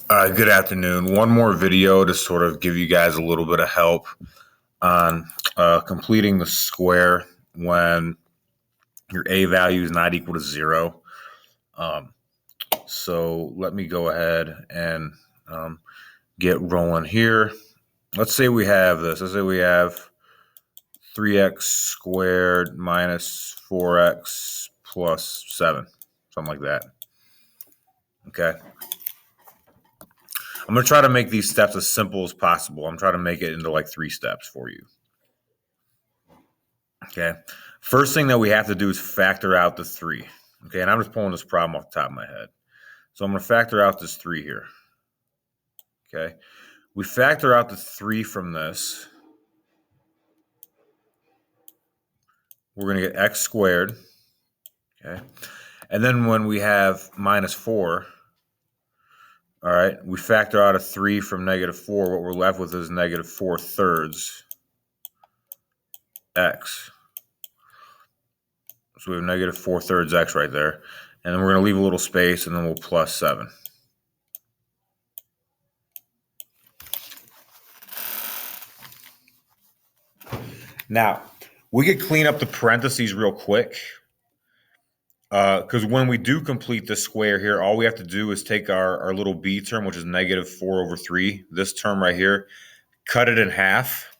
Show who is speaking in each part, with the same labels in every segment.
Speaker 1: Good afternoon. One more video to sort of give you guys a little bit of help on completing the square when your a value is not equal to 0. Um, so let me go ahead and get rolling here. Let's say we have this. Let's say we have 3x squared minus 4x plus 7, something like that. Okay. I'm going to try to make these steps as simple as possible. I'm trying to make it into like 3 steps for you. Okay. First thing that we have to do is factor out the 3. Okay. And I'm just pulling this problem off the top of my head. So I'm going to factor out this 3 here. Okay. We factor out the 3 from this. We're going to get x squared. Okay. And then when we have minus 4, all right, we factor out a 3 from negative 4. What we're left with is negative 4/3 x. So we have negative 4/3 x right there. And then we're going to leave a little space, and then we'll plus 7. Now, we could clean up the parentheses real quick. Because when we do complete the square here, all we have to do is take our little b term, which is negative 4/3, this term right here, cut it in half,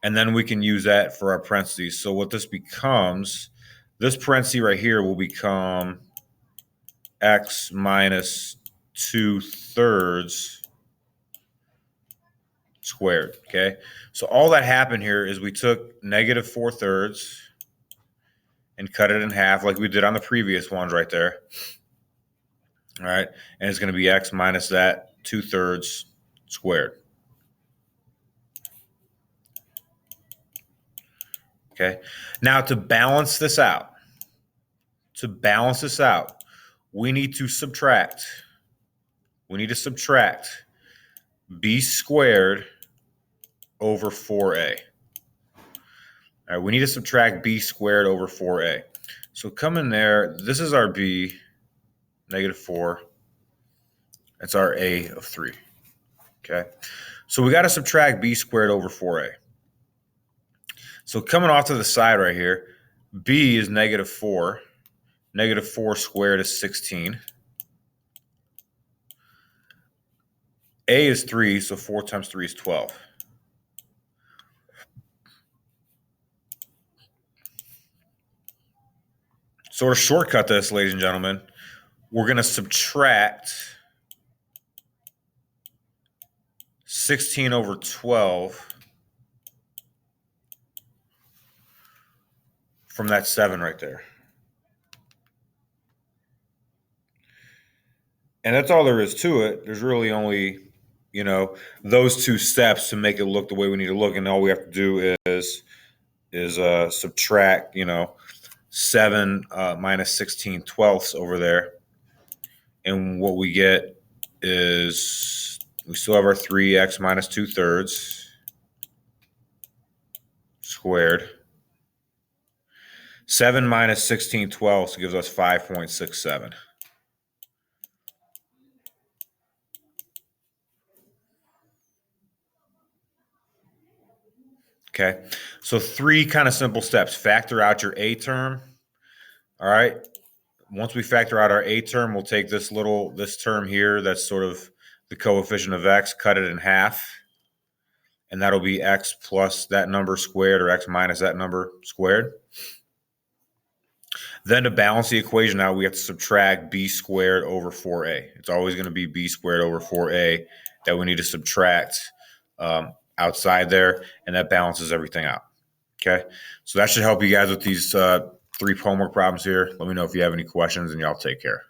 Speaker 1: and then we can use that for our parentheses. So what this becomes, this parenthesis right here will become x minus 2/3 squared, okay? So all that happened here is we took negative 4/3 and cut it in half like we did on the previous ones right there. All right, and it's going to be x minus that 2/3 squared. Okay, now to balance this out, we need to subtract. We need to subtract b squared over 4a. All right, we need to subtract b squared over 4a. So come in there. This is our b, negative 4. That's our a of 3. Okay, so we got to subtract b squared over 4a. So coming off to the side right here, b is negative 4. Negative 4 squared is 16. A is 3, so 4 times 3 is 12. So to shortcut this, ladies and gentlemen, we're going to subtract 16 over 12 from that 7 right there. And that's all there is to it. There's really only, those 2 steps to make it look the way we need to look. And all we have to do is subtract, 7 minus 16/12 over there. And what we get is we still have our 3x minus 2/3 squared. 7 minus 16/12 gives us 5.67. Okay, so 3 kind of simple steps. Factor out your a term. All right. Once we factor out our a term, we'll take this term here that's sort of the coefficient of x, cut it in half, and that'll be x plus that number squared or x minus that number squared. Then to balance the equation out, we have to subtract b squared over 4a. It's always going to be b squared over 4a that we need to subtract outside there, and that balances everything out. Okay, so that should help you guys with these 3 homework problems here. Let me know if you have any questions, and y'all take care.